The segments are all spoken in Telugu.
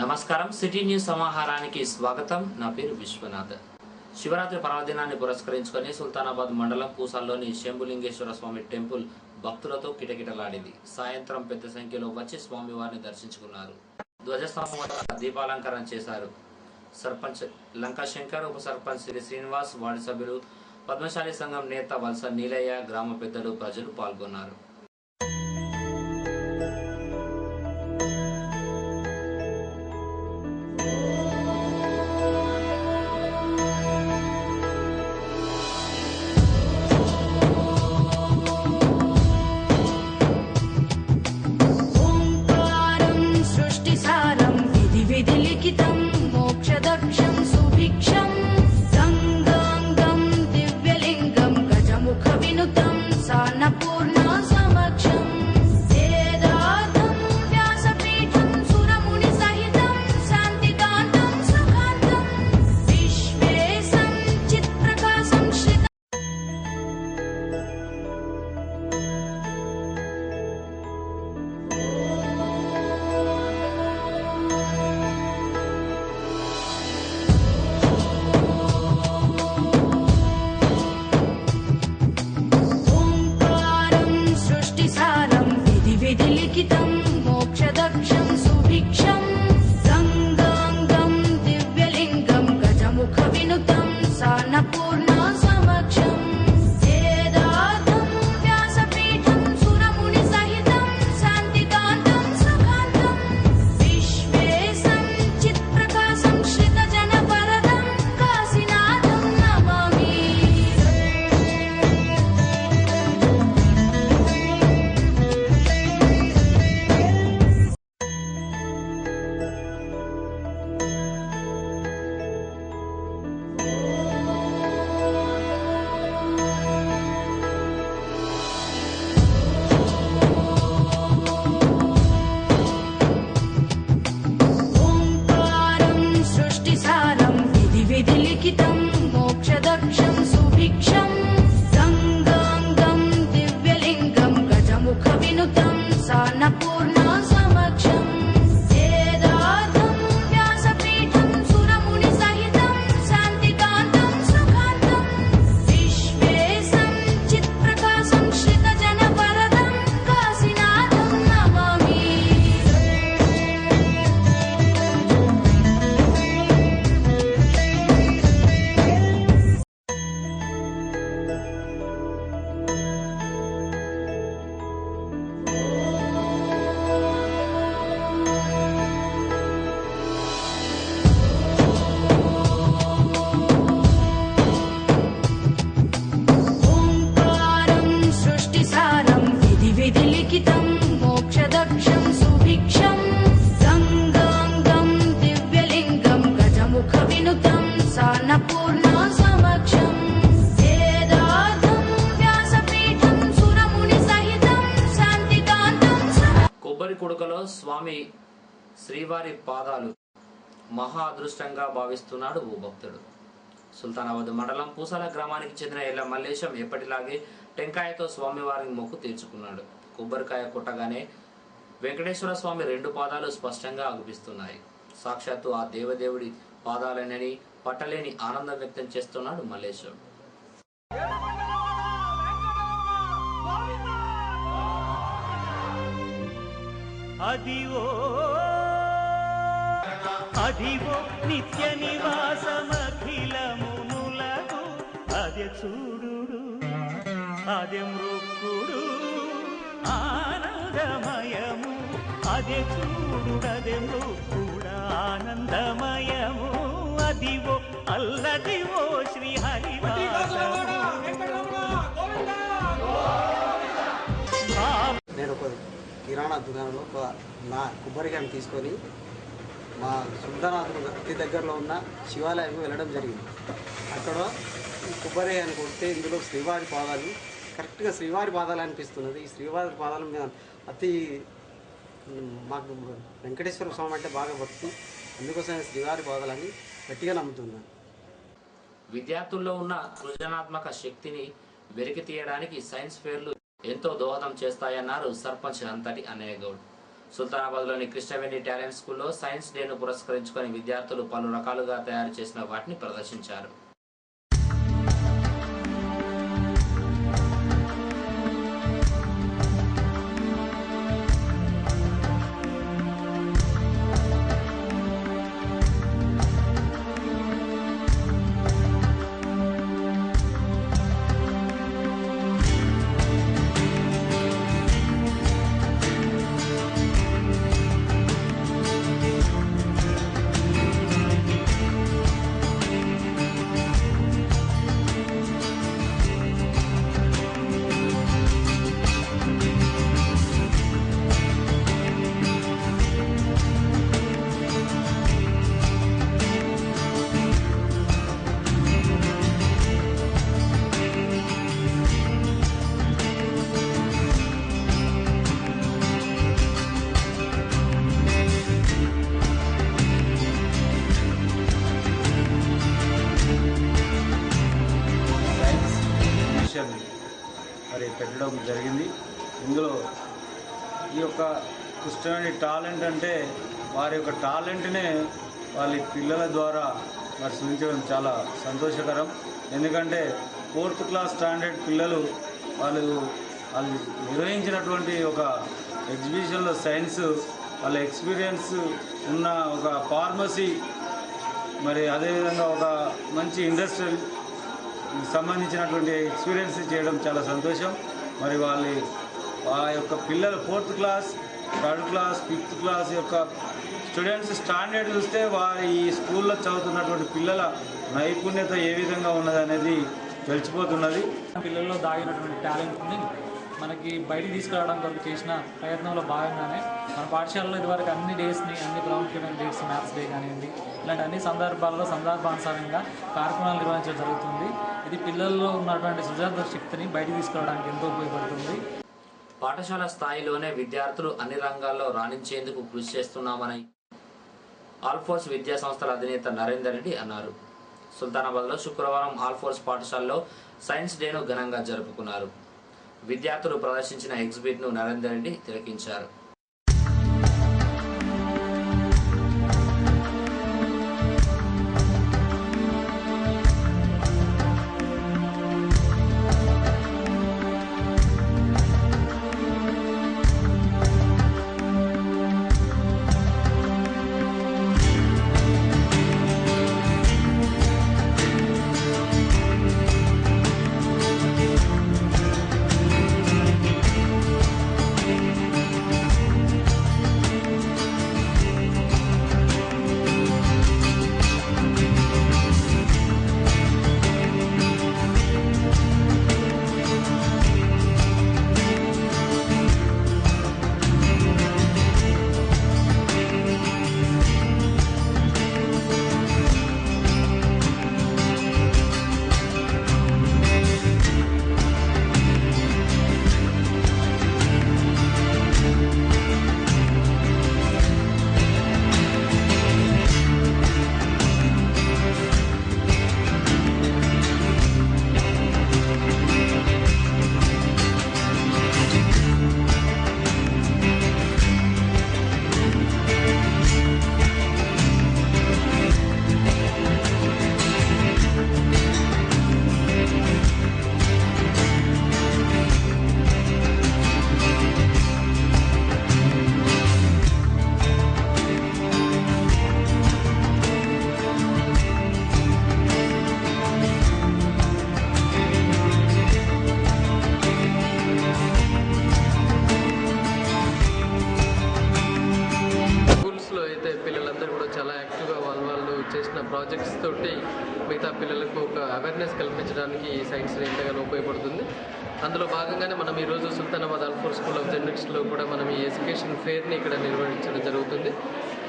నమస్కారం సిటీ న్యూస్ సమాహారానికి స్వాగతం. నా పేరు విశ్వనాథ్. శివరాత్రి పర్వదినాన్ని పురస్కరించుకొని సుల్తానాబాద్ మండలం పూసాల్లోని శంభులింగేశ్వర స్వామి టెంపుల్ భక్తులతో కిటకిటలాడింది. సాయంత్రం పెద్ద సంఖ్యలో వచ్చి స్వామివారిని దర్శించుకున్నారు. ధ్వజస్తంభం వద్ద దీపాలంకరణ చేశారు. సర్పంచ్ లంకాశంకర్, ఉప సర్పంచ్ శ్రీ శ్రీనివాస్, వార్డు సభ్యులు, పద్మశాలి సంఘం నేత వలస నీలయ్య, గ్రామ పెద్దలు, ప్రజలు పాల్గొన్నారు. కొబ్బరికుడుకలో స్వామి శ్రీవారి పాదాలు మహా అదృష్టంగా భావిస్తున్నాడు ఓ భక్తుడు. సుల్తానాబాద్ మండలం పూసాల గ్రామానికి చెందిన ఎల్ల మల్లేశం ఎప్పటిలాగే టెంకాయతో స్వామివారి మొక్కు తీర్చుకున్నాడు. కొబ్బరికాయ కొట్టగానే వెంకటేశ్వర స్వామి రెండు పాదాలు స్పష్టంగా అగుపిస్తున్నాయి. సాక్షాత్తు ఆ దేవదేవుడి పాదాలనని పట్టలేని ఆనందం వ్యక్తం చేస్తున్నాడు మల్లేశం. అదివో అదివో నిత్య నివాసమఖిలమునులకు అదే చూడు అదే మృక్కుడు ఆనందమయము అదే చూడు అదే మృక్కుడు ఆనందమయము అదివో అల్లదివో శ్రీహరివాసము. నేను ఒక కిరాణా దుకాణంలో నా కొబ్బరికాయను తీసుకొని మా సుల్తానాబాద్ అతి దగ్గరలో ఉన్న శివాలయం వెళ్ళడం జరిగింది. అక్కడ కొబ్బరికాయను కొడితే ఇందులో శ్రీవారి పాదాలు కరెక్ట్గా శ్రీవారి పాదాలు అనిపిస్తున్నది. ఈ శ్రీవారి పాదాలు మీద అతి మాకు వెంకటేశ్వర స్వామి అంటే బాగా భక్తి, అందుకోసం శ్రీవారి పాదాలని గట్టిగా నమ్ముతున్నాను. విద్యార్థుల్లో ఉన్న సృజనాత్మక శక్తిని వెలికి తీయడానికి సైన్స్ ఫేర్లు ఎంతో దోహదం చేస్తాయన్నారు సర్పంచ్ అంతటి అన్నయ్య గౌడ్. సుల్తానాబాద్లోని కృష్ణవేణి టాలెంట్ స్కూల్లో సైన్స్ డేను పురస్కరించుకొని విద్యార్థులు పలు రకాలుగా తయారు చేసిన వాటిని ప్రదర్శించారు. మరి పెట్టడం జరిగింది. ఇందులో ఈ యొక్క కృష్ణవేణి టాలెంట్ అంటే వారి యొక్క టాలెంట్నే వాళ్ళ పిల్లల ద్వారా మరి చూపించడం చాలా సంతోషకరం. ఎందుకంటే 4th క్లాస్ స్టాండర్డ్ పిల్లలు వాళ్ళు నిర్వహించినటువంటి ఒక ఎగ్జిబిషన్లో సైన్స్ వాళ్ళ ఎక్స్పీరియన్స్ ఉన్న ఒక ఫార్మసీ మరి అదేవిధంగా ఒక మంచి ఇండస్ట్రియల్ సంబంధించినటువంటి ఎక్స్పీరియన్స్ చేయడం చాలా సంతోషం. మరి ఆ యొక్క పిల్లలు 4th class 3rd class 5th class యొక్క స్టూడెంట్స్ స్టాండర్డ్ చూస్తే వారి ఈ స్కూల్లో చదువుతున్నటువంటి పిల్లల నైపుణ్యత ఏ విధంగా ఉన్నదనేది తెలిసిపోతున్నది. పిల్లల్లో దాగినటువంటి టాలెంట్ని మనకి బయటికి తీసుకురావడం కొరకు చేసిన ప్రయత్నంలో భాగంగానే మన పాఠశాలలో ఇదివరకు అన్ని డేస్ని అన్ని ప్రాముఖ్యమైన డేట్స్ మ్యాథ్స్ డే కానివ్వండి ఇలాంటి అన్ని సందర్భాలలో సందర్భానుసారంగా కార్యక్రమాలు నిర్వహించడం జరుగుతుంది. ఇది పిల్లల్లో ఉన్నటువంటి సృజనాత్మక శక్తిని బయటికి తీసుకురావడానికి ఎంతో ఉపయోగపడుతుంది. పాఠశాల స్థాయిలోనే విద్యార్థులు అన్ని రంగాల్లో రాణించేందుకు కృషి చేస్తున్నామని ఆల్ఫోర్స్ విద్యా సంస్థల అధినేత నరేందర్ రెడ్డి అన్నారు. సుల్తానాబాద్లో శుక్రవారం ఆల్ఫోర్స్ పాఠశాలలో సైన్స్ డేను ఘనంగా జరుపుకున్నారు. విద్యార్థులు ప్రదర్శించిన ఎగ్జిబిట్ను నరేందర్ రెడ్డి తిలకించారు. చేసిన ప్రాజెక్ట్స్ తోటి మిగతా పిల్లలకు ఒక అవేర్నెస్ కల్పించడానికి ఈ సైన్స్ ఎంతగానో ఉపయోగపడుతుంది. అందులో భాగంగానే మనం ఈరోజు సుల్తానాబాద్ ఆల్ఫోర్స్ స్కూల్ ఆఫ్ జెనెటిక్స్లో కూడా మనం ఈ ఎడ్యుకేషన్ ఫేర్ని ఇక్కడ నిర్వహించడం జరుగుతుంది.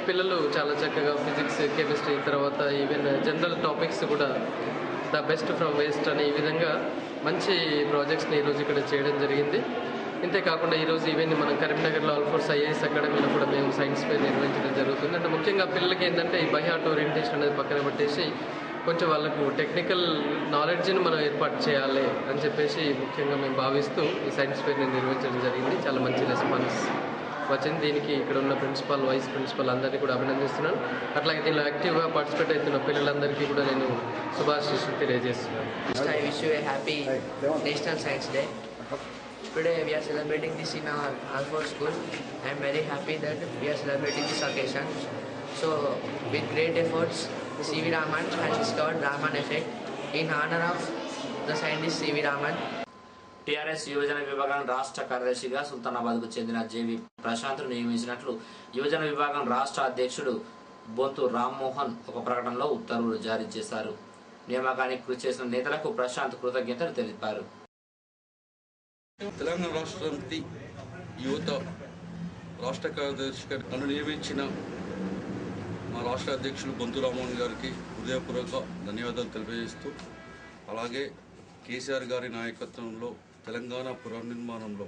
పిల్లలు చాలా చక్కగా ఫిజిక్స్, కెమిస్ట్రీ, తర్వాత ఈవెన్ జనరల్ టాపిక్స్ కూడా ద బెస్ట్ ఫ్రమ్ వేస్ట్ అనే ఈ విధంగా మంచి ప్రాజెక్ట్స్ని ఈరోజు ఇక్కడ చేయడం జరిగింది. ఇంతేకాకుండా ఈరోజు ఈవెన్ మనం కరీంనగర్లో ఆల్ఫోర్స్ ఐఏఎస్ అకాడమీలో కూడా మేము సైన్స్ ఫేర్ నిర్వహించడం జరుగుతుంది. అంటే ముఖ్యంగా పిల్లలకి ఏంటంటే ఈ బై హార్ట్ ఓరియంటేషన్ అనేది పక్కన పెట్టేసి కొంచెం వాళ్ళకు టెక్నికల్ నాలెడ్జ్ని మనం ఏర్పాటు చేయాలి అని చెప్పేసి ముఖ్యంగా మేము భావిస్తూ ఈ సైన్స్ ఫేర్ని నిర్వహించడం జరిగింది. చాలా మంచి రెస్పాన్స్ వచ్చింది. దీనికి ఇక్కడ ఉన్న ప్రిన్సిపాల్, వైస్ ప్రిన్సిపాల్ అందరినీ కూడా అభినందిస్తున్నాను. అట్లాగే దీనిలో యాక్టివ్గా పార్టిసిపేట్ అవుతున్న పిల్లలందరికీ కూడా నేను శుభాశీస్సులు తెలియజేస్తున్నాను. I wish you a happy National Science Day. Today we are celebrating this in our Alford School. I am very happy that we are celebrating this occasion. So with great efforts, C.V. Raman has discovered Raman effect in honor of the scientist C.V. Raman. TRS యువజన విభాగం రాష్ట్ర కార్యదర్శిగా సుల్తానాబాద్కు చెందిన జేవి ప్రశాంత్ను నియమించినట్లు యువజన విభాగం రాష్ట్ర అధ్యక్షుడు బొంతు రామ్మోహన్ ఒక ప్రకటనలో ఉత్తర్వులు జారీ చేశారు. నియామకానికి కృషి చేసిన నేతలకు ప్రశాంత్ కృతజ్ఞతలు తెలిపారు. తెలంగాణ రాష్ట్ర సమితి యువత రాష్ట్ర కార్యదర్శిగా నన్ను నియమించిన మా రాష్ట్ర అధ్యక్షులు బొంతు రామ్మోహన్ గారికి హృదయపూర్వక ధన్యవాదాలు తెలియజేస్తూ, అలాగే కేసీఆర్ గారి నాయకత్వంలో తెలంగాణ పునర్నిర్మాణంలో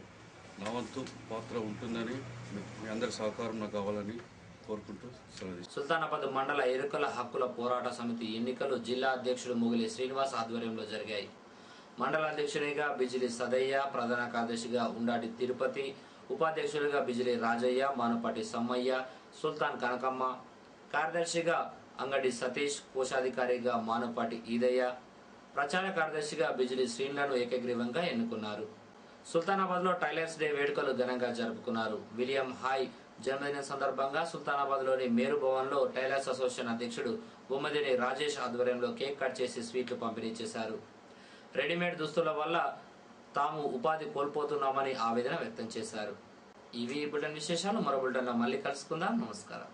నా వంతు పాత్ర ఉంటుందని, మీ అందరి సహకారం నాకు కావాలని కోరుకుంటూ సెలవు. సుల్తానాబాద్ మండల ఎరుకల హక్కుల పోరాట సమితి ఎన్నికలు జిల్లా అధ్యక్షుడు ముగిలి శ్రీనివాస్ ఆధ్వర్యంలో జరిగాయి. మండల అధ్యక్షునిగా బిజిలి సదయ్య, ప్రధాన కార్యదర్శిగా ఉండాటి తిరుపతి, ఉపాధ్యక్షులుగా బిజిలి రాజయ్య, మానుపాటి సమ్మయ్య, సుల్తాన్ కనకమ్మ, కార్యదర్శిగా అంగడి సతీష్, కోశాధికారిగా మానుపాటి ఈదయ్య, ప్రచార కార్యదర్శిగా బిజిలి శ్రీన్లను ఏకగ్రీవంగా ఎన్నుకున్నారు. సుల్తానాబాద్లో టైలర్స్ డే వేడుకలు ఘనంగా జరుపుకున్నారు. విలియం హాయ్ జన్మదినం సందర్భంగా సుల్తానాబాద్లోని మేరు భవన్లో టైలర్స్ అసోసియేషన్ అధ్యక్షుడు బొమ్మదిని రాజేష్ ఆధ్వర్యంలో కేక్ కట్ చేసి స్వీట్లు పంపిణీ చేశారు. రెడీమేడ్ దుస్తుల వల్ల తాము ఉపాధి కోల్పోతున్నామని ఆవేదన వ్యక్తం చేశారు. ఇవి బులెటిన్ విశేషాలు. మరో బులెటిన్లో మళ్ళీ కలుసుకుందాం. నమస్కారం.